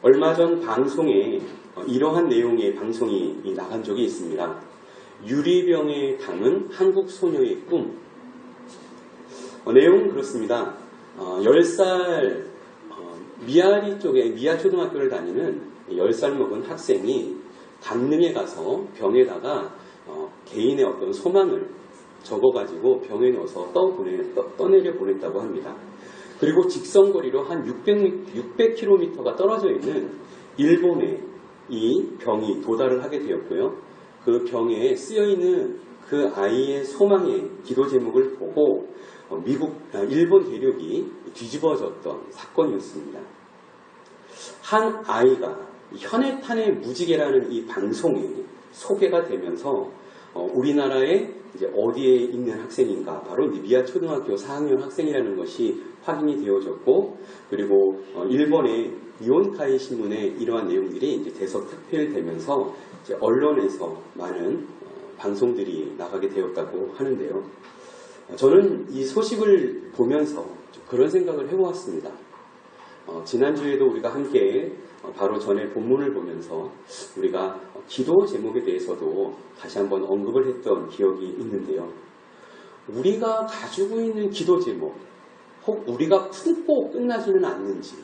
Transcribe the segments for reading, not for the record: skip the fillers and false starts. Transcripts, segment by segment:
얼마 전 방송에 이러한 내용의 방송이 나간 적이 있습니다. 유리병에 담은 한국 소녀의 꿈. 내용은 그렇습니다. 10살 미아리 쪽에 미아 초등학교를 다니는 10살 먹은 학생이 강릉에 가서 병에다가 개인의 어떤 소망을 적어가지고 병에 넣어서 떠내려 보냈다고 합니다. 그리고 직선거리로 한 600km가 떨어져 있는 일본에 이 병이 도달을 하게 되었고요. 그 병에 쓰여있는 그 아이의 소망의 기도 제목을 보고 일본 대륙이 뒤집어졌던 사건이었습니다. 한 아이가 현해탄의 무지개라는 이 방송에 소개가 되면서 우리나라에 이제 어디에 있는 학생인가, 바로 미아 초등학교 4학년 학생이라는 것이 확인이 되어졌고, 그리고 일본의 니혼카이 신문에 이러한 내용들이 이제 대서특필되면서 이제 언론에서 많은 방송들이 나가게 되었다고 하는데요. 저는 이 소식을 보면서 그런 생각을 해보았습니다. 지난주에도 우리가 함께 바로 전에 본문을 보면서 우리가 기도 제목에 대해서도 다시 한번 언급을 했던 기억이 있는데요. 우리가 가지고 있는 기도 제목, 혹 우리가 품고 끝나지는 않는지,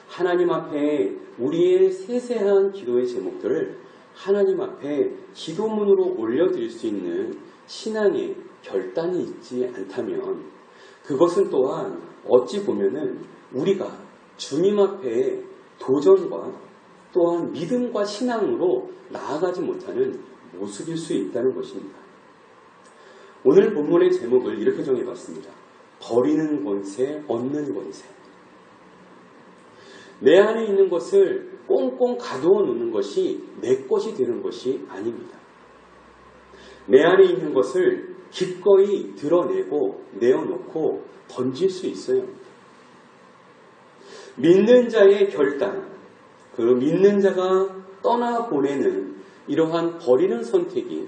하나님 앞에 우리의 세세한 기도의 제목들을 하나님 앞에 기도문으로 올려드릴 수 있는 신앙의 결단이 있지 않다면 그것은 또한 어찌 보면은 우리가 주님 앞에 도전과 또한 믿음과 신앙으로 나아가지 못하는 모습일 수 있다는 것입니다. 오늘 본문의 제목을 이렇게 정해봤습니다. 버리는 권세, 얻는 권세. 내 안에 있는 것을 꽁꽁 가두어 놓는 것이 내 것이 되는 것이 아닙니다. 내 안에 있는 것을 기꺼이 드러내고 내어놓고 던질 수 있어요. 믿는 자의 결단, 그 믿는 자가 떠나보내는 이러한 버리는 선택이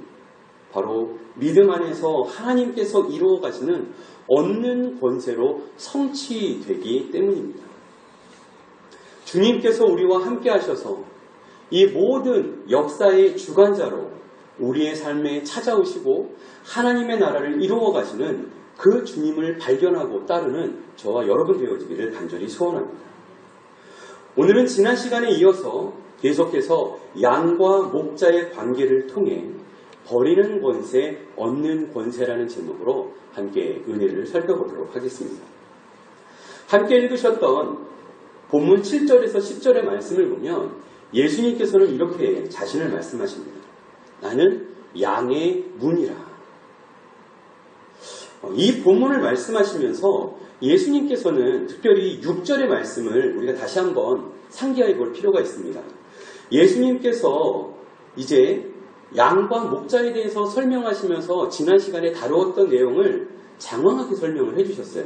바로 믿음 안에서 하나님께서 이루어 가시는 얻는 권세로 성취되기 때문입니다. 주님께서 우리와 함께 하셔서 이 모든 역사의 주관자로 우리의 삶에 찾아오시고 하나님의 나라를 이루어 가시는 그 주님을 발견하고 따르는 저와 여러분 되어지기를 간절히 소원합니다. 오늘은 지난 시간에 이어서 계속해서 양과 목자의 관계를 통해 버리는 권세, 얻는 권세라는 제목으로 함께 은혜를 살펴보도록 하겠습니다. 함께 읽으셨던 본문 7절에서 10절의 말씀을 보면 예수님께서는 이렇게 자신을 말씀하십니다. 나는 양의 문이라. 이 본문을 말씀하시면서 예수님께서는 특별히 6절의 말씀을 우리가 다시 한번 상기해 볼 필요가 있습니다. 예수님께서 이제 양과 목자에 대해서 설명하시면서 지난 시간에 다루었던 내용을 장황하게 설명을 해주셨어요.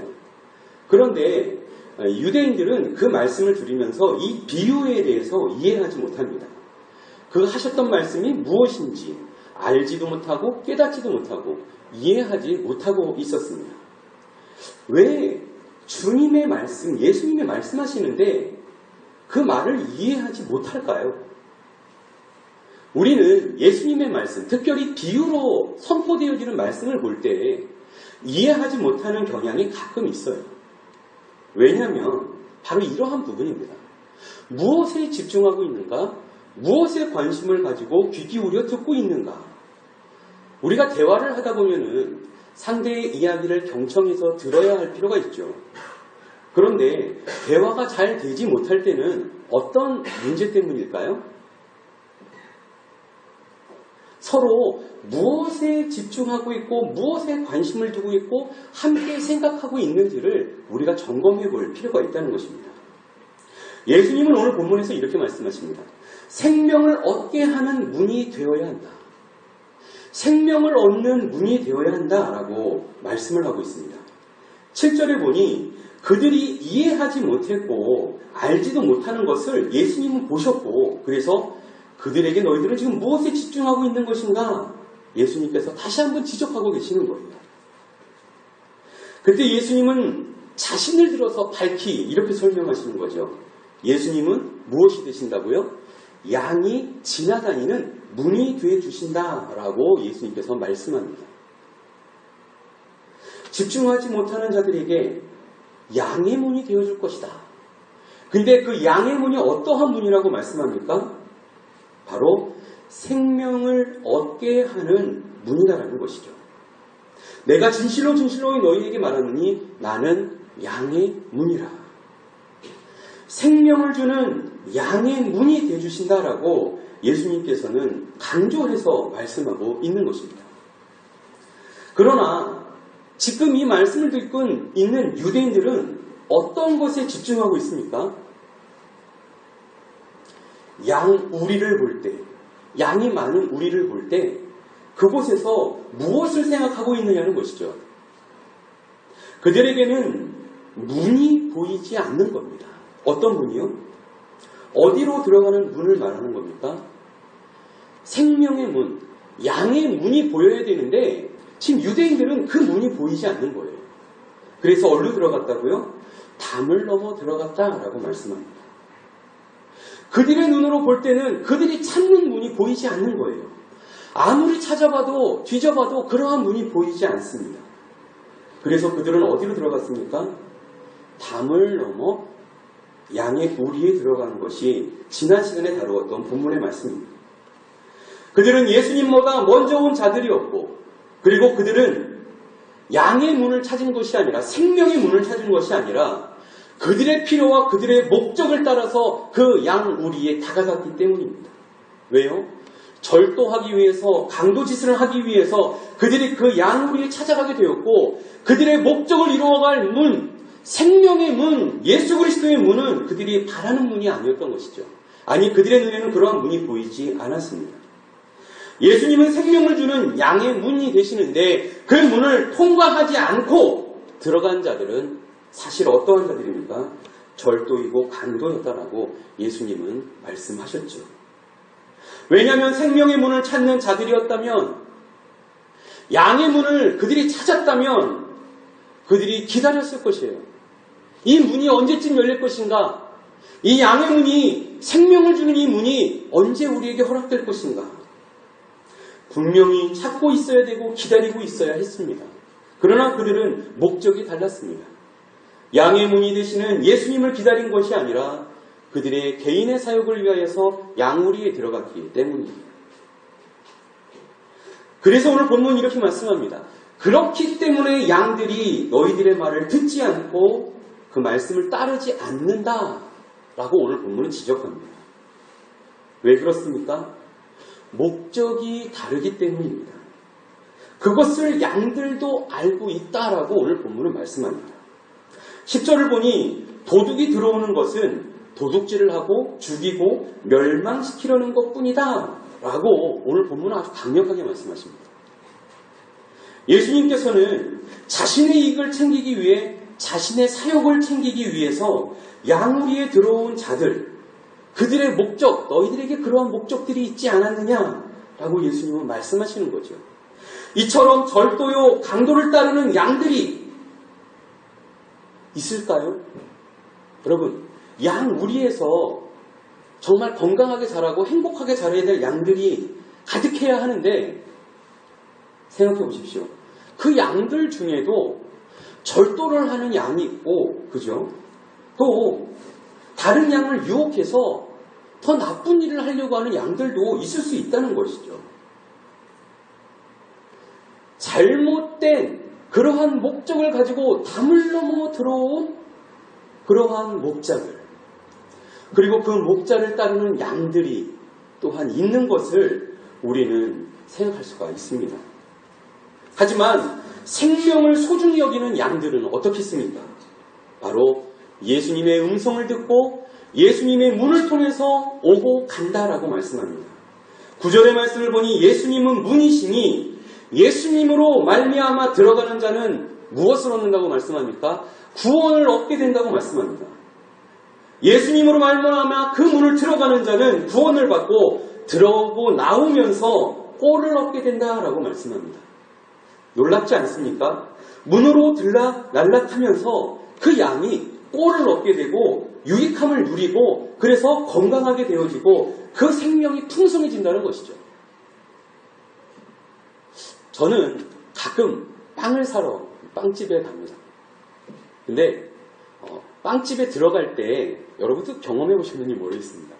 그런데 유대인들은 그 말씀을 들으면서 이 비유에 대해서 이해하지 못합니다. 그 하셨던 말씀이 무엇인지 알지도 못하고 깨닫지도 못하고 이해하지 못하고 있었습니다. 왜 주님의 말씀, 예수님의 말씀하시는데 그 말을 이해하지 못할까요? 우리는 예수님의 말씀, 특별히 비유로 선포되어지는 말씀을 볼 때 이해하지 못하는 경향이 가끔 있어요. 왜냐하면 바로 이러한 부분입니다. 무엇에 집중하고 있는가? 무엇에 관심을 가지고 귀 기울여 듣고 있는가? 우리가 대화를 하다 보면은 상대의 이야기를 경청해서 들어야 할 필요가 있죠. 그런데 대화가 잘 되지 못할 때는 어떤 문제 때문일까요? 서로 무엇에 집중하고 있고 무엇에 관심을 두고 있고 함께 생각하고 있는지를 우리가 점검해 볼 필요가 있다는 것입니다. 예수님은 오늘 본문에서 이렇게 말씀하십니다. 생명을 얻게 하는 문이 되어야 한다. 생명을 얻는 문이 되어야 한다라고 말씀을 하고 있습니다. 7절에 보니 그들이 이해하지 못했고 알지도 못하는 것을 예수님은 보셨고 그래서 그들에게 너희들은 지금 무엇에 집중하고 있는 것인가? 예수님께서 다시 한번 지적하고 계시는 거예요. 그때 예수님은 자신을 들어서 밝히 이렇게 설명하시는 거죠. 예수님은 무엇이 되신다고요? 양이 지나다니는 문이 되어 주신다라고 예수님께서 말씀합니다. 집중하지 못하는 자들에게 양의 문이 되어줄 것이다. 근데 그 양의 문이 어떠한 문이라고 말씀합니까? 바로 생명을 얻게 하는 문이다라는 것이죠. 내가 진실로 진실로 너희에게 말하노니 나는 양의 문이라. 생명을 주는 양의 문이 되어주신다라고 예수님께서는 강조해서 말씀하고 있는 것입니다. 그러나 지금 이 말씀을 듣고 있는 유대인들은 어떤 것에 집중하고 있습니까? 양 우리를 볼 때, 양이 많은 우리를 볼 때 그곳에서 무엇을 생각하고 있느냐는 것이죠. 그들에게는 문이 보이지 않는 겁니다. 어떤 문이요? 어디로 들어가는 문을 말하는 겁니까? 생명의 문, 양의 문이 보여야 되는데 지금 유대인들은 그 문이 보이지 않는 거예요. 그래서 어디로 들어갔다고요? 담을 넘어 들어갔다라고 말씀합니다. 그들의 눈으로 볼 때는 그들이 찾는 문이 보이지 않는 거예요. 아무리 찾아봐도 뒤져봐도 그러한 문이 보이지 않습니다. 그래서 그들은 어디로 들어갔습니까? 담을 넘어 양의 우리에 들어가는 것이 지난 시간에 다루었던 본문의 말씀입니다. 그들은 예수님보다 먼저 온 자들이었고, 그리고 그들은 양의 문을 찾은 것이 아니라 생명의 문을 찾은 것이 아니라 그들의 필요와 그들의 목적을 따라서 그 양 우리에 다가갔기 때문입니다. 왜요? 절도하기 위해서, 강도짓을 하기 위해서 그들이 그 양 우리에 찾아가게 되었고, 그들의 목적을 이루어갈 문, 생명의 문, 예수 그리스도의 문은 그들이 바라는 문이 아니었던 것이죠. 아니, 그들의 눈에는 그러한 문이 보이지 않았습니다. 예수님은 생명을 주는 양의 문이 되시는데 그 문을 통과하지 않고 들어간 자들은 사실 어떠한 자들입니까? 절도이고 강도였다라고 예수님은 말씀하셨죠. 왜냐하면 생명의 문을 찾는 자들이었다면, 양의 문을 그들이 찾았다면 그들이 기다렸을 것이에요. 이 문이 언제쯤 열릴 것인가? 이 양의 문이, 생명을 주는 이 문이 언제 우리에게 허락될 것인가? 분명히 찾고 있어야 되고 기다리고 있어야 했습니다. 그러나 그들은 목적이 달랐습니다. 양의 문이 되시는 예수님을 기다린 것이 아니라 그들의 개인의 사역을 위하여서 양우리에 들어갔기 때문입니다. 그래서 오늘 본문은 이렇게 말씀합니다. 그렇기 때문에 양들이 너희들의 말을 듣지 않고 그 말씀을 따르지 않는다라고 오늘 본문은 지적합니다. 왜 그렇습니까? 목적이 다르기 때문입니다. 그것을 양들도 알고 있다라고 오늘 본문은 말씀합니다. 10절을 보니 도둑이 들어오는 것은 도둑질을 하고 죽이고 멸망시키려는 것뿐이다 라고 오늘 본문은 아주 강력하게 말씀하십니다. 예수님께서는 자신의 이익을 챙기기 위해, 자신의 사역을 챙기기 위해서 양우리에 들어온 자들, 그들의 목적, 너희들에게 그러한 목적들이 있지 않았느냐라고 예수님은 말씀하시는 거죠. 이처럼 절도요, 강도를 따르는 양들이 있을까요? 여러분, 양 우리에서 정말 건강하게 자라고 행복하게 자라야 될 양들이 가득해야 하는데, 생각해 보십시오. 그 양들 중에도 절도를 하는 양이 있고, 그죠? 또 다른 양을 유혹해서 더 나쁜 일을 하려고 하는 양들도 있을 수 있다는 것이죠. 잘못된 그러한 목적을 가지고 담을 넘어 들어온 그러한 목자들, 그리고 그 목자를 따르는 양들이 또한 있는 것을 우리는 생각할 수가 있습니다. 하지만 생명을 소중히 여기는 양들은 어떻겠습니까? 바로 예수님의 음성을 듣고 예수님의 문을 통해서 오고 간다라고 말씀합니다. 9절의 말씀을 보니 예수님은 문이시니 예수님으로 말미암아 들어가는 자는 무엇을 얻는다고 말씀합니까? 구원을 얻게 된다고 말씀합니다. 예수님으로 말미암아 그 문을 들어가는 자는 구원을 받고 들어오고 나오면서 꼴을 얻게 된다라고 말씀합니다. 놀랍지 않습니까? 문으로 들락날락하면서 그 양이 꼴을 얻게 되고 유익함을 누리고 그래서 건강하게 되어지고 그 생명이 풍성해진다는 것이죠. 저는 가끔 빵을 사러 빵집에 갑니다. 근데 빵집에 들어갈 때 여러분도 경험해 보셨는지 모르겠습니다.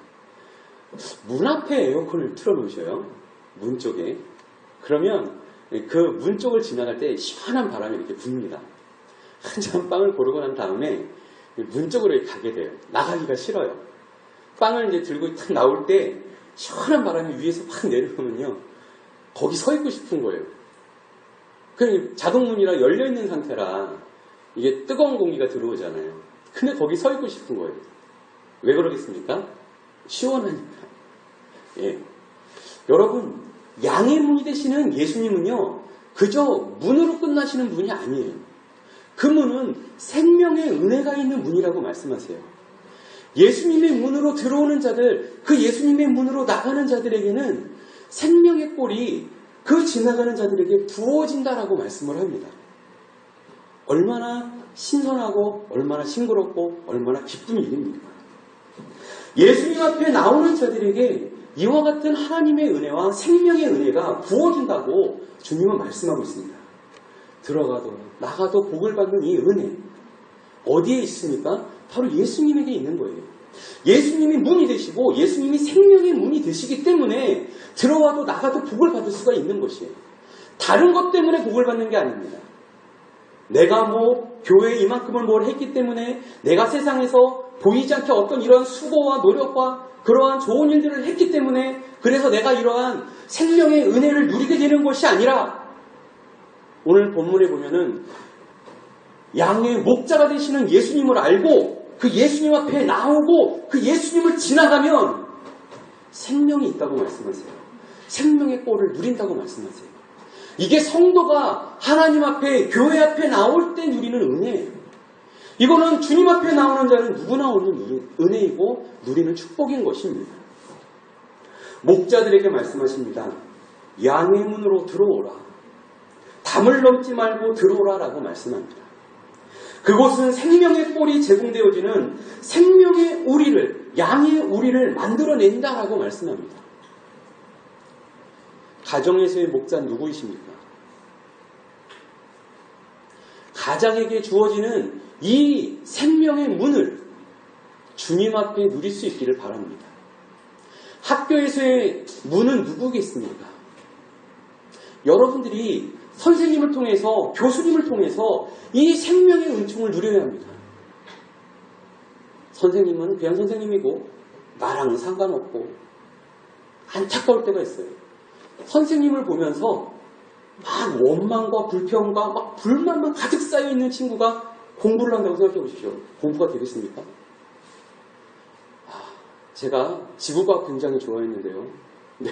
문 앞에 에어컨을 틀어놓으셔요. 문 쪽에. 그러면 그 문 쪽을 지나갈 때 시원한 바람이 이렇게 붑니다. 한참 빵을 고르고 난 다음에 문 쪽으로 가게 돼요. 나가기가 싫어요. 빵을 이제 들고 탁 나올 때 시원한 바람이 위에서 확 내려오면요. 거기 서 있고 싶은 거예요. 그 자동문이라 열려있는 상태라 이게 뜨거운 공기가 들어오잖아요. 근데 거기 서 있고 싶은 거예요. 왜 그러겠습니까? 시원하니까. 예. 여러분, 양의 문이 되시는 예수님은요, 그저 문으로 끝나시는 분이 아니에요. 그 문은 생명의 은혜가 있는 문이라고 말씀하세요. 예수님의 문으로 들어오는 자들, 그 예수님의 문으로 나가는 자들에게는 생명의 꼴이 그 지나가는 자들에게 부어진다라고 말씀을 합니다. 얼마나 신선하고 얼마나 싱그럽고 얼마나 기쁜 일입니까? 예수님 앞에 나오는 자들에게 이와 같은 하나님의 은혜와 생명의 은혜가 부어진다고 주님은 말씀하고 있습니다. 들어가도 나가도 복을 받는 이 은혜 어디에 있습니까? 바로 예수님에게 있는 거예요. 예수님이 문이 되시고 예수님이 생명의 문이 되시기 때문에 들어와도 나가도 복을 받을 수가 있는 것이에요. 다른 것 때문에 복을 받는 게 아닙니다. 내가 교회에 이만큼을 뭘 했기 때문에 내가 세상에서 보이지 않게 어떤 이러한 수고와 노력과 그러한 좋은 일들을 했기 때문에 그래서 내가 이러한 생명의 은혜를 누리게 되는 것이 아니라 오늘 본문에 보면은 양의 목자가 되시는 예수님을 알고 그 예수님 앞에 나오고 그 예수님을 지나가면 생명이 있다고 말씀하세요. 생명의 꼴을 누린다고 말씀하세요. 이게 성도가 하나님 앞에 교회 앞에 나올 때 누리는 은혜예요. 이거는 주님 앞에 나오는 자는 누구나 오는 은혜이고 누리는 축복인 것입니다. 목자들에게 말씀하십니다. 양의 문으로 들어오라. 담을 넘지 말고 들어오라라고 말씀합니다. 그곳은 생명의 꼴이 제공되어지는 생명의 우리를, 양의 우리를 만들어낸다라고 말씀합니다. 가정에서의 목자는 누구이십니까? 가장에게 주어지는 이 생명의 문을 주님 앞에 누릴 수 있기를 바랍니다. 학교에서의 문은 누구겠습니까? 여러분들이 선생님을 통해서, 교수님을 통해서 이 생명의 은총을 누려야 합니다. 선생님은 그냥 선생님이고 나랑은 상관없고 안타까울 때가 있어요. 선생님을 보면서 막 원망과 불평과 막 불만만 가득 쌓여있는 친구가 공부를 한다고 생각해 보십시오. 공부가 되겠습니까? 제가 지구과학 굉장히 좋아했는데요. 네.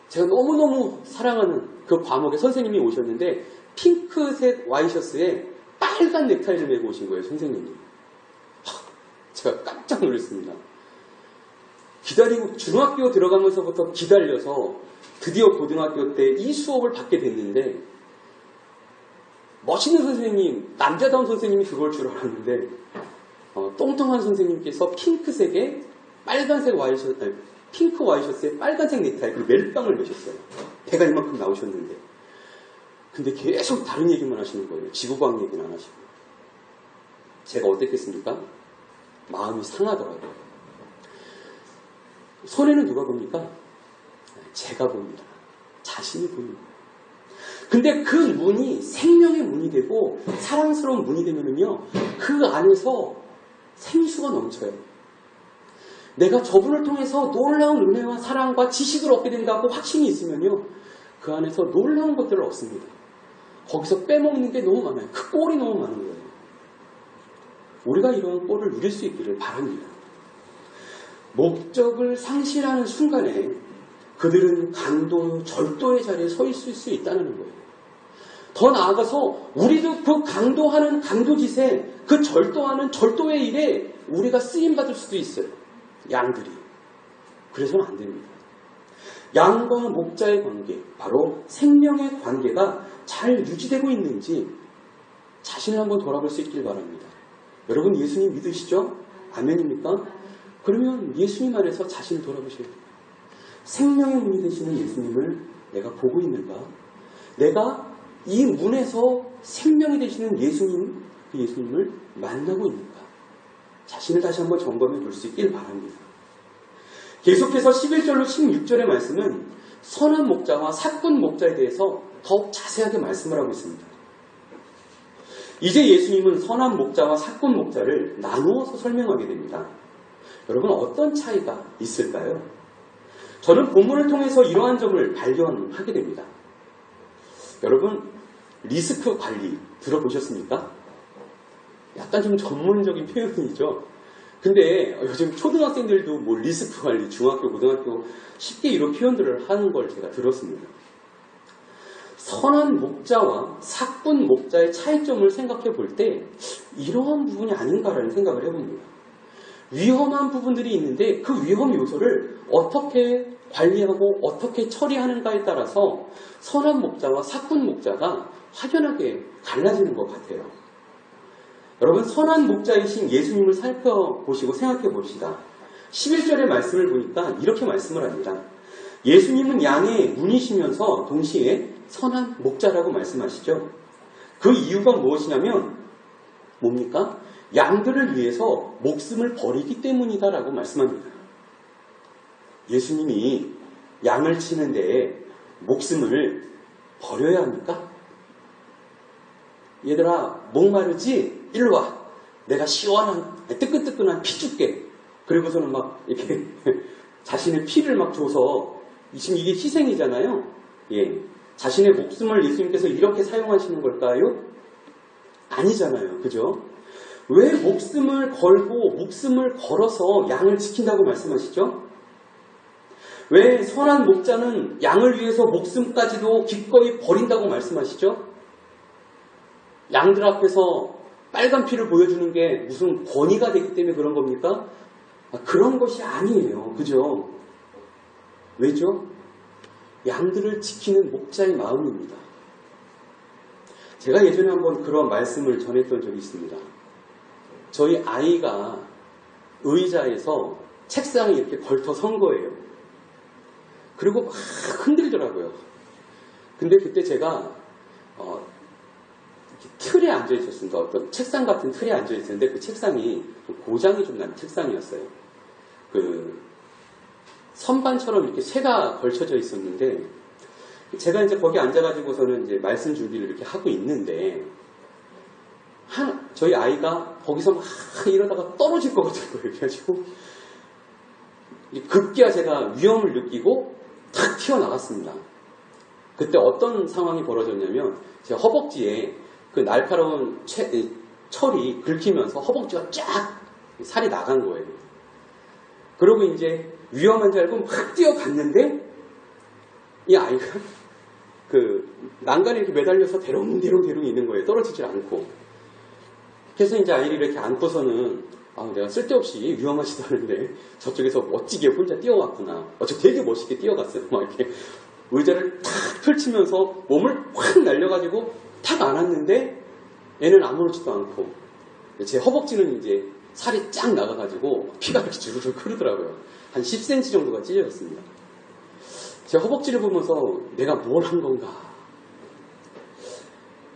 제가 너무너무 사랑하는 그 과목에 선생님이 오셨는데 핑크색 와이셔츠에 빨간 넥타이를 메고 오신 거예요. 선생님이. 제가 깜짝 놀랐습니다. 기다리고 중학교 들어가면서부터 기다려서 드디어 고등학교 때 이 수업을 받게 됐는데 멋있는 선생님, 남자다운 선생님이 그걸 줄 알았는데 똥통한 선생님께서 핑크색에 빨간색 와이셔츠, 핑크 와이셔츠에 빨간색 넥타이 그리고 멜빵을 매셨어요. 배가 이만큼 나오셨는데 근데 계속 다른 얘기만 하시는 거예요. 지구과학 얘기는 안 하시고. 제가 어땠겠습니까? 마음이 상하더라고요. 손해는 누가 봅니까? 제가 봅니다. 자신이 봅니다. 근데 그 문이 생명의 문이 되고 사랑스러운 문이 되면은요, 그 안에서 생수가 넘쳐요. 내가 저분을 통해서 놀라운 은혜와 사랑과 지식을 얻게 된다고 확신이 있으면요, 그 안에서 놀라운 것들을 얻습니다. 거기서 빼먹는 게 너무 많아요. 그 꼴이 너무 많은 거예요. 우리가 이런 꼴을 누릴 수 있기를 바랍니다. 목적을 상실하는 순간에 그들은 강도, 절도의 자리에 서 있을 수 있다는 거예요. 더 나아가서 우리도 그 강도하는 강도짓에 그 절도하는 절도의 일에 우리가 쓰임받을 수도 있어요. 양들이. 그래서는 안 됩니다. 양과 목자의 관계, 바로 생명의 관계가 잘 유지되고 있는지 자신을 한번 돌아볼 수 있길 바랍니다. 여러분 예수님 믿으시죠? 아멘입니까? 그러면 예수님 안에서 자신을 돌아보셔야 돼요. 생명의 문이 되시는 예수님을 내가 보고 있는가? 내가 이 문에서 생명이 되시는 예수님, 그 예수님을 만나고 있는가? 자신을 다시 한번 점검해 볼 수 있길 바랍니다. 계속해서 11절로 16절의 말씀은 선한 목자와 사꾼 목자에 대해서 더욱 자세하게 말씀을 하고 있습니다. 이제 예수님은 선한 목자와 사꾼 목자를 나누어서 설명하게 됩니다. 여러분 어떤 차이가 있을까요? 저는 본문을 통해서 이러한 점을 발견하게 됩니다. 여러분 리스크 관리 들어보셨습니까? 약간 좀 전문적인 표현이죠. 근데 요즘 초등학생들도 뭐 리스크 관리, 중학교, 고등학교 쉽게 이런 표현들을 하는 걸 제가 들었습니다. 선한 목자와 사꾼 목자의 차이점을 생각해 볼 때 이러한 부분이 아닌가라는 생각을 해봅니다. 위험한 부분들이 있는데 그 위험 요소를 어떻게 관리하고 어떻게 처리하는가에 따라서 선한 목자와 사꾼 목자가 확연하게 갈라지는 것 같아요. 여러분 선한 목자이신 예수님을 살펴보시고 생각해 봅시다. 11절의 말씀을 보니까 이렇게 말씀을 합니다. 예수님은 양의 문이시면서 동시에 선한 목자라고 말씀하시죠. 그 이유가 무엇이냐면 뭡니까? 양들을 위해서 목숨을 버리기 때문이다라고 말씀합니다. 예수님이 양을 치는데 목숨을 버려야 합니까? 얘들아 목마르지? 일로 와. 내가 시원한 뜨끈뜨끈한 피 줄게. 그리고서는 막 이렇게 자신의 피를 막 줘서 지금 이게 희생이잖아요. 예. 자신의 목숨을 예수님께서 이렇게 사용하시는 걸까요? 아니잖아요. 그죠? 왜 목숨을 걸고 목숨을 걸어서 양을 지킨다고 말씀하시죠? 왜 선한 목자는 양을 위해서 목숨까지도 기꺼이 버린다고 말씀하시죠? 양들 앞에서 빨간 피를 보여주는 게 무슨 권위가 되기 때문에 그런 겁니까? 그런 것이 아니에요. 그죠? 왜죠? 양들을 지키는 목자의 마음입니다. 제가 예전에 한번 그런 말씀을 전했던 적이 있습니다. 저희 아이가 의자에서 책상에 이렇게 걸터 선 거예요. 그리고 막 흔들더라고요. 근데 그때 제가 틀에 앉아 있었습니다. 어떤 책상 같은 틀에 앉아 있었는데 그 책상이 고장이 좀 난 책상이었어요. 그 선반처럼 이렇게 새가 걸쳐져 있었는데 제가 이제 거기 앉아가지고서는 이제 말씀 준비를 이렇게 하고 있는데 저희 아이가 거기서 막 이러다가 떨어질 것 같은 거예요. 그래가지고 급기야 제가 위험을 느끼고 탁 튀어나갔습니다. 그때 어떤 상황이 벌어졌냐면 제 허벅지에 그 날카로운 철이 긁히면서 허벅지가 쫙 살이 나간 거예요. 그러고 이제 위험한 줄 알고 막 뛰어갔는데 이 아이가 그 난간에 이렇게 매달려서 대롱대롱 있는 거예요. 떨어지질 않고. 그래서 이제 아이를 이렇게 안고서는 내가 쓸데없이 위험하시다는데 저쪽에서 멋지게 혼자 뛰어왔구나. 저 되게 멋있게 뛰어갔어요. 막 이렇게 의자를 탁 펼치면서 몸을 확 날려가지고 탁 안았는데 얘는 아무렇지도 않고 제 허벅지는 이제 살이 쫙 나가가지고 피가 이렇게 주르륵 흐르더라고요. 한 10cm 정도가 찢어졌습니다. 제 허벅지를 보면서 내가 뭘 한 건가.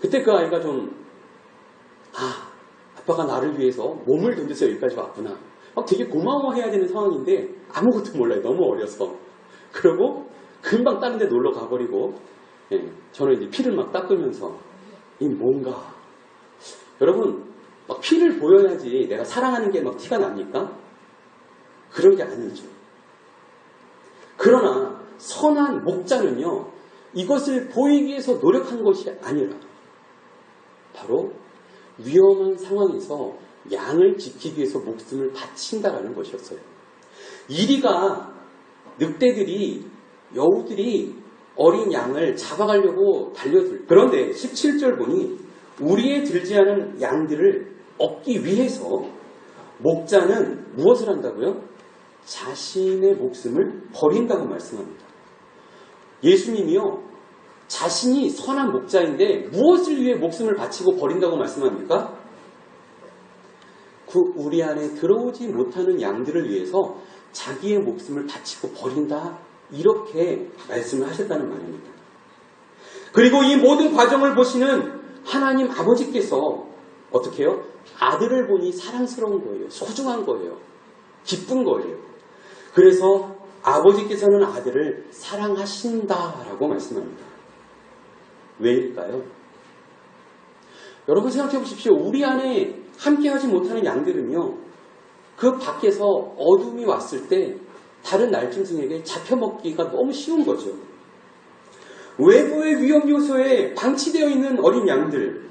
그때 그 아이가 좀 아빠가 나를 위해서 몸을 던져서 여기까지 왔구나. 되게 고마워해야 되는 상황인데 아무것도 몰라요. 너무 어려서. 그러고 금방 다른 데 놀러 가버리고 저는 이제 피를 막 닦으면서 이 뭔가 여러분 막 피를 보여야지 내가 사랑하는 게 막 티가 납니까? 그런 게 아니죠. 그러나 선한 목자는요 이것을 보이기 위해서 노력한 것이 아니라 바로 위험한 상황에서 양을 지키기 위해서 목숨을 바친다라는 것이었어요. 이리가 늑대들이 여우들이 어린 양을 잡아가려고 달려들. 그런데 17절 보니 우리에 들지 않은 양들을 얻기 위해서 목자는 무엇을 한다고요? 자신의 목숨을 버린다고 말씀합니다. 예수님이요 자신이 선한 목자인데 무엇을 위해 목숨을 바치고 버린다고 말씀합니까? 그 우리 안에 들어오지 못하는 양들을 위해서 자기의 목숨을 바치고 버린다. 이렇게 말씀을 하셨다는 말입니다. 그리고 이 모든 과정을 보시는 하나님 아버지께서 어떻게 해요? 아들을 보니 사랑스러운 거예요. 소중한 거예요. 기쁜 거예요. 그래서 아버지께서는 아들을 사랑하신다라고 말씀합니다. 왜일까요? 여러분 생각해 보십시오. 우리 안에 함께하지 못하는 양들은요. 그 밖에서 어둠이 왔을 때 다른 날짐승에게 잡혀먹기가 너무 쉬운 거죠. 외부의 위험 요소에 방치되어 있는 어린 양들,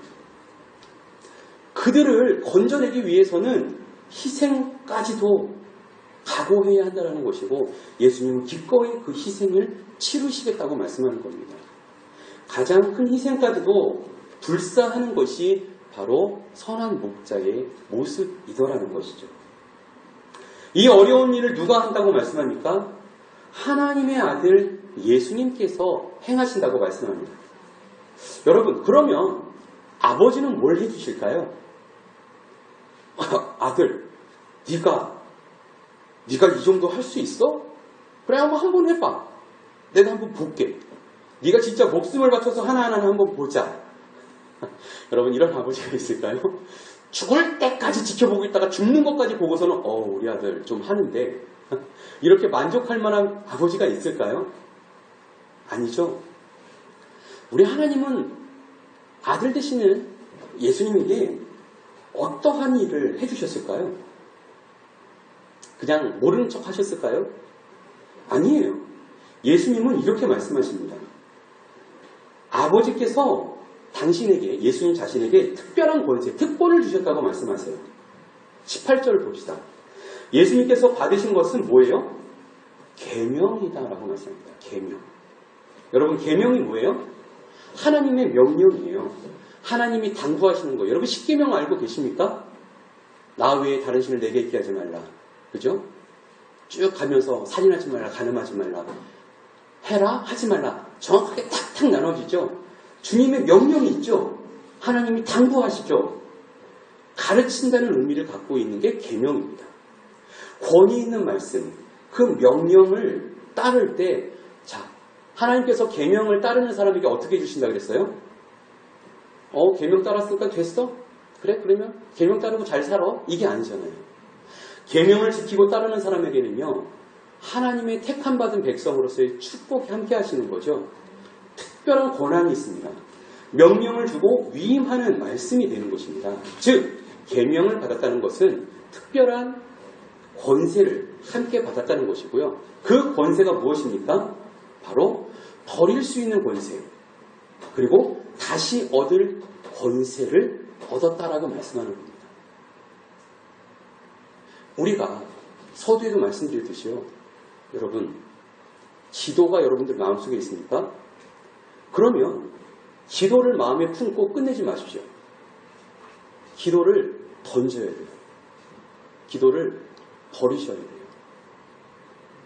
그들을 건져내기 위해서는 희생까지도 각오해야 한다는 것이고 예수님은 기꺼이 그 희생을 치르시겠다고 말씀하는 겁니다. 가장 큰 희생까지도 불사하는 것이 바로 선한 목자의 모습이더라는 것이죠. 이 어려운 일을 누가 한다고 말씀합니까? 하나님의 아들 예수님께서 행하신다고 말씀합니다. 여러분, 그러면 아버지는 뭘 해주실까요? 아들, 네가 이 정도 할 수 있어? 그래, 한번 해봐. 내가 한번 볼게. 네가 진짜 목숨을 바쳐서 하나하나 한번 보자. 여러분, 이런 아버지가 있을까요? 죽을 때까지 지켜보고 있다가 죽는 것까지 보고서는 우리 아들 좀 하는데 이렇게 만족할 만한 아버지가 있을까요? 아니죠. 우리 하나님은 아들 되시는 예수님에게 어떠한 일을 해주셨을까요? 그냥 모르는 척 하셨을까요? 아니에요. 예수님은 이렇게 말씀하십니다. 아버지께서 당신에게, 예수님 자신에게 특별한 권세, 특권을 주셨다고 말씀하세요. 18절 봅시다. 예수님께서 받으신 것은 뭐예요? 계명이다라고 말씀합니다. 계명. 여러분, 계명이 뭐예요? 하나님의 명령이에요. 하나님이 당부하시는 거예요. 여러분, 십계명 알고 계십니까? 나 외에 다른 신을 내게 있게 하지 말라. 그죠? 쭉 가면서 살인하지 말라, 간음하지 말라, 해라, 하지 말라. 정확하게 탁탁 나눠지죠. 주님의 명령이 있죠. 하나님이 당부하시죠. 가르친다는 의미를 갖고 있는 게 계명입니다. 권위 있는 말씀, 그 명령을 따를 때, 자, 하나님께서 계명을 따르는 사람에게 어떻게 해주신다 그랬어요? 계명 따랐으니까 됐어? 그래? 그러면 계명 따르고 잘 살아? 이게 아니잖아요. 계명을 지키고 따르는 사람에게는요, 하나님의 택함 받은 백성으로서의 축복이 함께 하시는 거죠. 특별한 권한이 있습니다. 명령을 주고 위임하는 말씀이 되는 것입니다. 즉, 계명을 받았다는 것은 특별한 권세를 함께 받았다는 것이고요. 그 권세가 무엇입니까? 바로 버릴 수 있는 권세, 그리고 다시 얻을 권세를 얻었다라고 말씀하는 겁니다. 우리가 서두에도 말씀드렸듯이요. 여러분, 기도가 여러분들 마음속에 있습니까? 그러면 기도를 마음에 품고 끝내지 마십시오. 기도를 던져야 돼요. 기도를 버리셔야 돼요.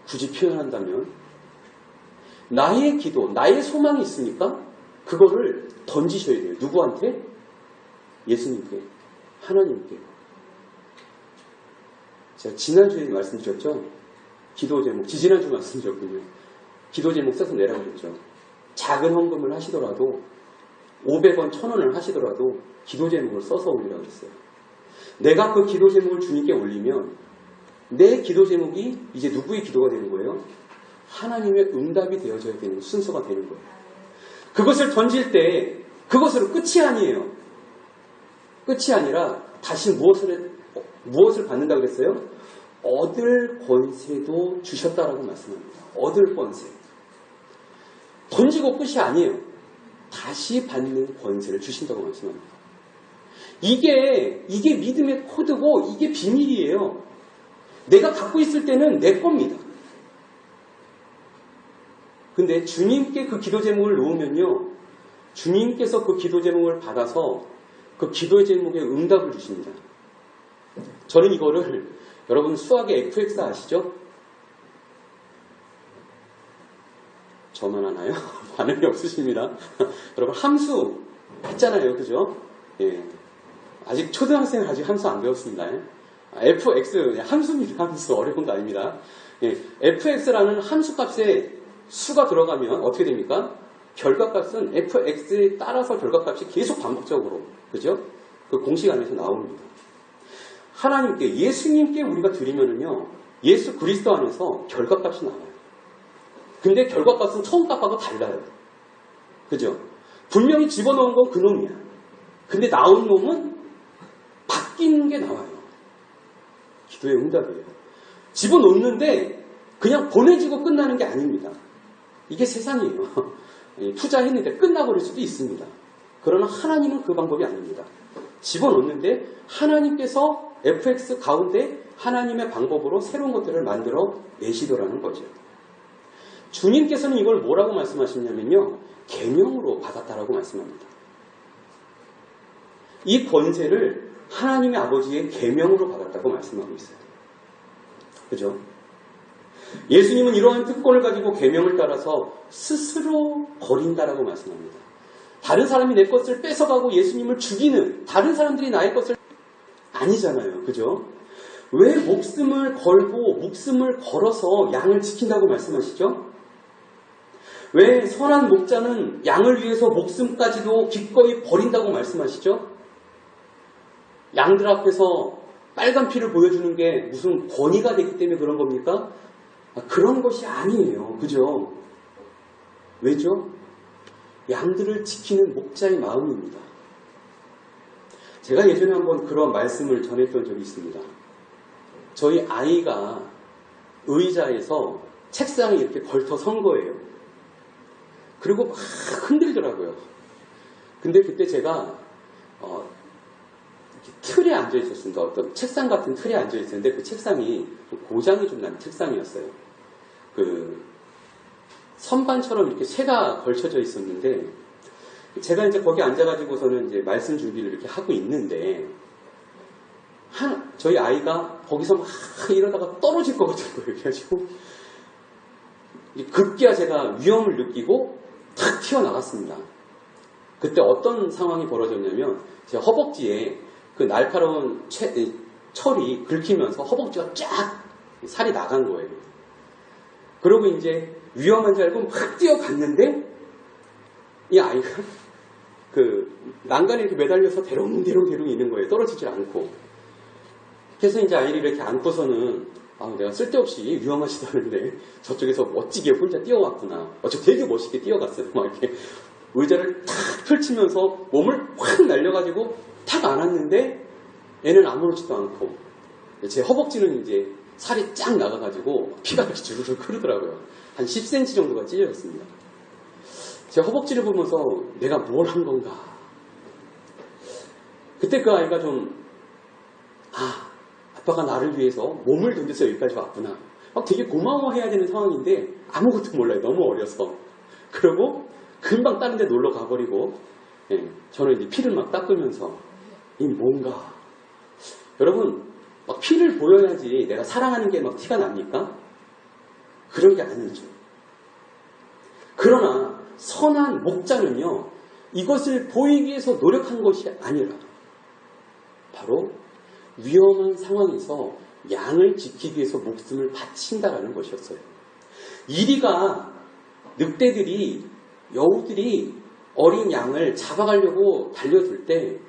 굳이 표현한다면 나의 기도, 나의 소망이 있으니까 그거를 던지셔야 돼요. 누구한테? 예수님께, 하나님께. 제가 지난주에 말씀드렸죠. 기도 제목, 지지난주 말씀드렸군요. 기도 제목 써서 내라고 그랬죠. 작은 헌금을 하시더라도 500원, 1000원을 하시더라도 기도 제목을 써서 올리라고 했어요. 내가 그 기도 제목을 주님께 올리면 내 기도 제목이 이제 누구의 기도가 되는 거예요? 하나님의 응답이 되어져야 되는 순서가 되는 거예요. 그것을 던질 때 그것으로 끝이 아니에요. 끝이 아니라 다시 무엇을 받는다고 그랬어요? 얻을 권세도 주셨다라고 말씀합니다. 얻을 권세. 던지고 끝이 아니에요. 다시 받는 권세를 주신다고 말씀합니다. 이게 믿음의 코드고 이게 비밀이에요. 내가 갖고 있을 때는 내 겁니다. 근데 주님께 그 기도 제목을 놓으면요, 주님께서 그 기도 제목을 받아서 그 기도 제목에 응답을 주십니다. 저는 이거를, 여러분 수학의 fx 아시죠? 저만 하나요? 반응이 없으십니다. 여러분 함수 했잖아요, 그죠? 예. 아직 초등학생은 아직 함수 안 배웠습니다. fx 함수입니다. 함수 어려운 거 아닙니다. 예, fx라는 함수값에 수가 들어가면 어떻게 됩니까? 결과값은 fx에 따라서 결과값이 계속 반복적으로 그죠? 그 공식 안에서 나옵니다. 하나님께 예수님께 우리가 드리면은요 예수 그리스도 안에서 결과값이 나와요. 근데 결과값은 처음 값하고 달라요. 그죠? 분명히 집어넣은 건 그 놈이야. 근데 나온 놈은 바뀌는 게 나와요. 기도의 응답이에요. 집어넣는데 그냥 보내지고 끝나는 게 아닙니다. 이게 세상이에요. 투자했는데 끝나버릴 수도 있습니다. 그러나 하나님은 그 방법이 아닙니다. 집어넣는데 하나님께서 fx 가운데 하나님의 방법으로 새로운 것들을 만들어 내시더라는 거죠. 주님께서는 이걸 뭐라고 말씀하시냐면요. 계명으로 받았다라고 말씀합니다. 이 권세를 하나님의 아버지의 계명으로 받았다고 말씀하고 있어요. 그죠? 예수님은 이러한 특권을 가지고 계명을 따라서 스스로 버린다라고 말씀합니다. 다른 사람이 내 것을 뺏어가고 예수님을 죽이는 다른 사람들이 나의 것을 아니잖아요. 그죠? 왜 목숨을 걸고 목숨을 걸어서 양을 지킨다고 말씀하시죠? 왜 선한 목자는 양을 위해서 목숨까지도 기꺼이 버린다고 말씀하시죠? 양들 앞에서 빨간 피를 보여주는 게 무슨 권위가 되기 때문에 그런 겁니까? 그런 것이 아니에요. 그죠? 왜죠? 양들을 지키는 목자의 마음입니다. 제가 예전에 한번 그런 말씀을 전했던 적이 있습니다. 저희 아이가 의자에서 책상에 이렇게 걸터 선 거예요. 그리고 막 흔들더라고요. 근데 그때 제가 틀에 앉아 있었습니다. 어떤 책상 같은 틀에 앉아 있었는데 그 책상이 고장이 좀 난 책상이었어요. 그 선반처럼 이렇게 새가 걸쳐져 있었는데 제가 이제 거기 앉아가지고서는 이제 말씀 준비를 이렇게 하고 있는데 저희 아이가 거기서 막 이러다가 떨어질 것 같은 거예요. 그래가지고 급기야 제가 위험을 느끼고 탁 튀어나갔습니다. 그때 어떤 상황이 벌어졌냐면 제 허벅지에 그 날카로운 철이 긁히면서 허벅지가 쫙 살이 나간 거예요. 그러고 이제 위험한 줄 알고 막 뛰어갔는데 이 아이가 그 난간에 이렇게 매달려서 대롱대롱 있는 거예요. 떨어지질 않고. 그래서 이제 아이를 이렇게 안고서는 내가 쓸데없이 위험하시다는데 저쪽에서 멋지게 혼자 뛰어왔구나. 저 되게 멋있게 뛰어갔어요. 막 이렇게 의자를 탁 펼치면서 몸을 확 날려가지고 탁 안았는데 애는 아무렇지도 않고 제 허벅지는 이제 살이 쫙 나가가지고 피가 이렇게 주르륵 흐르더라고요. 한 10cm 정도가 찢어졌습니다. 제 허벅지를 보면서 내가 뭘 한 건가. 그때 그 아이가 좀 아빠가 나를 위해서 몸을 던져서 여기까지 왔구나. 막 되게 고마워해야 되는 상황인데 아무것도 몰라요. 너무 어려서. 그러고 금방 다른 데 놀러 가버리고 저는 이제 피를 막 닦으면서 이 뭔가 여러분 막 피를 보여야지 내가 사랑하는 게 막 티가 납니까? 그런 게 아니죠. 그러나 선한 목자는요 이것을 보이기 위해서 노력한 것이 아니라 바로 위험한 상황에서 양을 지키기 위해서 목숨을 바친다라는 것이었어요. 이리가 늑대들이 여우들이 어린 양을 잡아가려고 달려들 때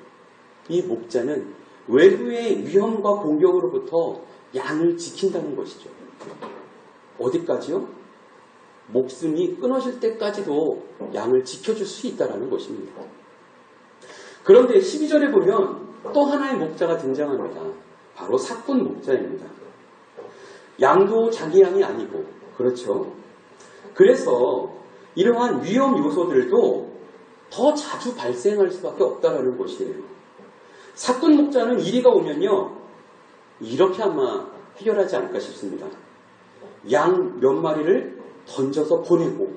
이 목자는 외부의 위험과 공격으로부터 양을 지킨다는 것이죠. 어디까지요? 목숨이 끊어질 때까지도 양을 지켜줄 수 있다는 것입니다. 그런데 12절에 보면 또 하나의 목자가 등장합니다. 바로 사꾼 목자입니다. 양도 자기 양이 아니고 그렇죠. 그래서 이러한 위험 요소들도 더 자주 발생할 수밖에 없다는 것이에요. 사꾼 목자는 이리가 오면요 이렇게 아마 해결하지 않을까 싶습니다. 양 몇 마리를 던져서 보내고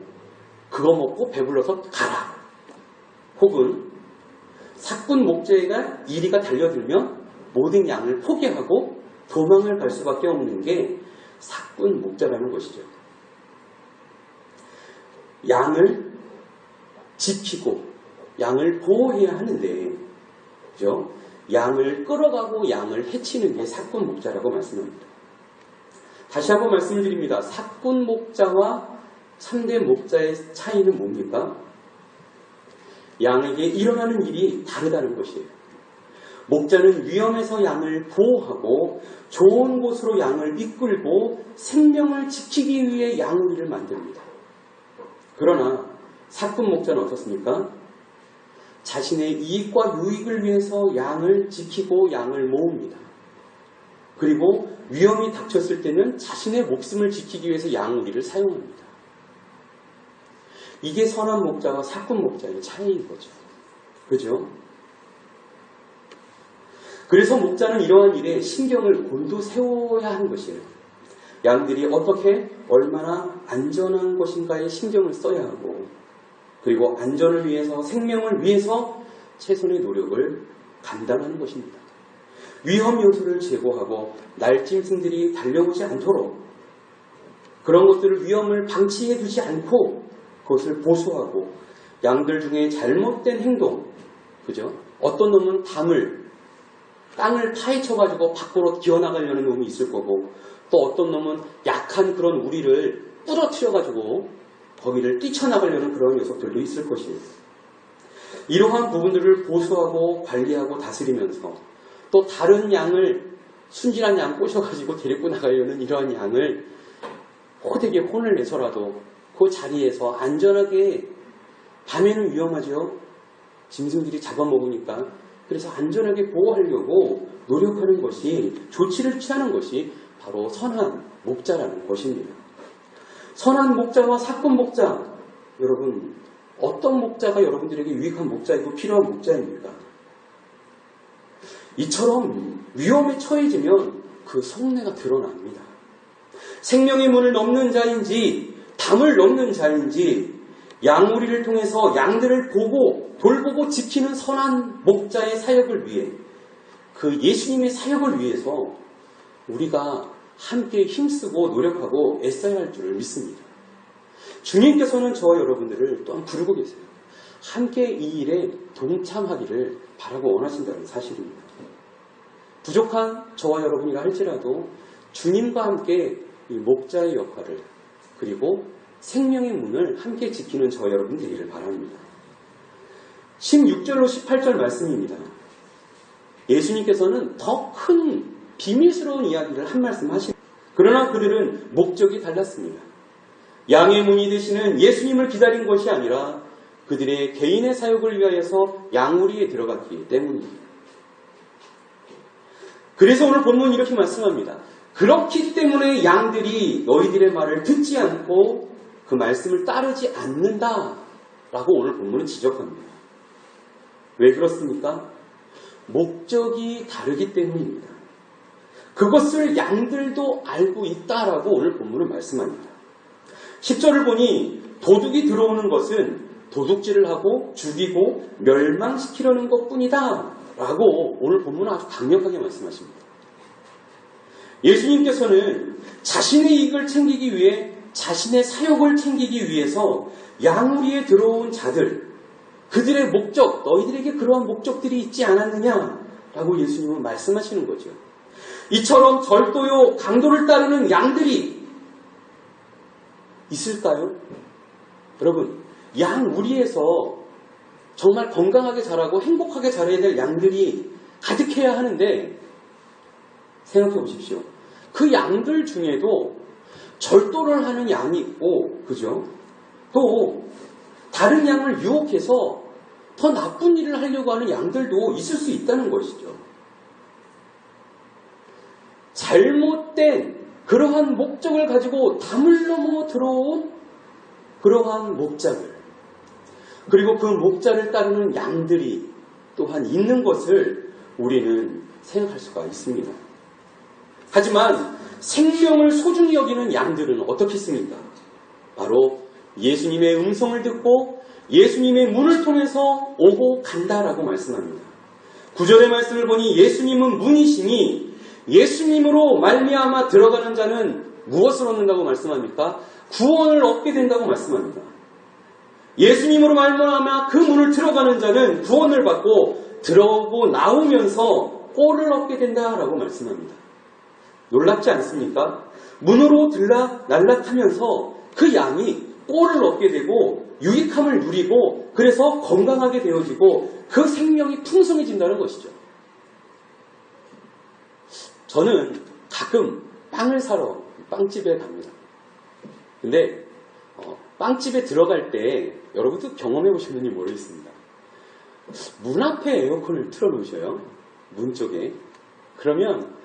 그거 먹고 배불러서 가라. 혹은 사꾼 목자가 이리가 달려들면 모든 양을 포기하고 도망을 갈 수밖에 없는 게 사꾼 목자라는 것이죠. 양을 지키고 양을 보호해야 하는데 그죠? 양을 끌어가고 양을 해치는 게 사꾼 목자라고 말씀합니다. 다시 한번 말씀을 드립니다. 사꾼 목자와 참된 목자의 차이는 뭡니까? 양에게 일어나는 일이 다르다는 것이에요. 목자는 위험에서 양을 보호하고 좋은 곳으로 양을 이끌고 생명을 지키기 위해 양우리를 만듭니다. 그러나 사꾼 목자는 어떻습니까? 자신의 이익과 유익을 위해서 양을 지키고 양을 모읍니다. 그리고 위험이 닥쳤을 때는 자신의 목숨을 지키기 위해서 양우리를 사용합니다. 이게 선한 목자와 사꾼 목자의 차이인 거죠. 그죠? 그래서 목자는 이러한 일에 신경을 곤두세워야 하는 것이에요. 양들이 어떻게 얼마나 안전한 것인가에 신경을 써야 하고, 그리고 안전을 위해서, 생명을 위해서 최선의 노력을 감당하는 것입니다. 위험 요소를 제거하고 날짐승들이 달려오지 않도록 그런 것들을 위험을 방치해 두지 않고 그것을 보수하고, 양들 중에 잘못된 행동, 그죠? 어떤 놈은 땅을 파헤쳐가지고 밖으로 기어나가려는 놈이 있을 거고, 또 어떤 놈은 약한 그런 우리를 부러뜨려가지고 거기를 뛰쳐나가려는 그런 녀석들도 있을 것이에요. 이러한 부분들을 보수하고 관리하고 다스리면서 또 다른 양을, 순진한 양 꼬셔가지고 데리고 나가려는 이러한 양을 호되게 혼을 내서라도 그 자리에서 안전하게, 밤에는 위험하죠. 짐승들이 잡아먹으니까. 그래서 안전하게 보호하려고 노력하는 것이, 조치를 취하는 것이 바로 선한 목자라는 것입니다. 선한 목자와 사꾼 목자, 여러분 어떤 목자가 여러분들에게 유익한 목자이고 필요한 목자입니까? 이처럼 위험에 처해지면 그 속내가 드러납니다. 생명의 문을 넘는 자인지 담을 넘는 자인지 양우리를 통해서 양들을 보고 돌보고 지키는 선한 목자의 사역을 위해, 그 예수님의 사역을 위해서 우리가 함께 힘쓰고 노력하고 애써야 할 줄을 믿습니다. 주님께서는 저와 여러분들을 또한 부르고 계세요. 함께 이 일에 동참하기를 바라고 원하신다는 사실입니다. 부족한 저와 여러분이라 할지라도 주님과 함께 이 목자의 역할을, 그리고 생명의 문을 함께 지키는 저와 여러분 되기를 바랍니다. 16절로 18절 말씀입니다. 예수님께서는 더 큰 비밀스러운 이야기를 한 말씀 하십니다. 그러나 그들은 목적이 달랐습니다. 양의 문이 되시는 예수님을 기다린 것이 아니라 그들의 개인의 사역을 위하여서 양우리에 들어갔기 때문입니다. 그래서 오늘 본문은 이렇게 말씀합니다. 그렇기 때문에 양들이 너희들의 말을 듣지 않고 그 말씀을 따르지 않는다 라고 오늘 본문은 지적합니다. 왜 그렇습니까? 목적이 다르기 때문입니다. 그것을 양들도 알고 있다라고 오늘 본문은 말씀합니다. 10절을 보니 도둑이 들어오는 것은 도둑질을 하고 죽이고 멸망시키려는 것뿐이다 라고 오늘 본문은 아주 강력하게 말씀하십니다. 예수님께서는 자신의 이익을 챙기기 위해, 자신의 사역을 챙기기 위해서 양우리에 들어온 자들, 그들의 목적, 너희들에게 그러한 목적들이 있지 않았느냐라고 예수님은 말씀하시는 거죠. 이처럼 절도요, 강도를 따르는 양들이 있을까요? 여러분, 양우리에서 정말 건강하게 자라고 행복하게 자라야 될 양들이 가득해야 하는데, 생각해 보십시오. 그 양들 중에도 절도를 하는 양이 있고, 그죠? 또 다른 양을 유혹해서 더 나쁜 일을 하려고 하는 양들도 있을 수 있다는 것이죠. 잘못된 그러한 목적을 가지고 담을 넘어 들어온 그러한 목자들, 그리고 그 목자를 따르는 양들이 또한 있는 것을 우리는 생각할 수가 있습니다. 하지만 생명을 소중히 여기는 양들은 어떻겠습니까? 바로 예수님의 음성을 듣고 예수님의 문을 통해서 오고 간다라고 말씀합니다. 9절의 말씀을 보니 예수님은 문이시니 예수님으로 말미암아 들어가는 자는 무엇을 얻는다고 말씀합니까? 구원을 얻게 된다고 말씀합니다. 예수님으로 말미암아 그 문을 들어가는 자는 구원을 받고 들어오고 나오면서 꼴을 얻게 된다라고 말씀합니다. 놀랍지 않습니까? 문으로 날락하면서 그 양이 꼴을 얻게 되고 유익함을 누리고 그래서 건강하게 되어지고 그 생명이 풍성해진다는 것이죠. 저는 가끔 빵을 사러 빵집에 갑니다. 근데 빵집에 들어갈 때 여러분도 경험해 보셨는지 모르겠습니다. 문 앞에 에어컨을 틀어놓으셔요. 문 쪽에. 그러면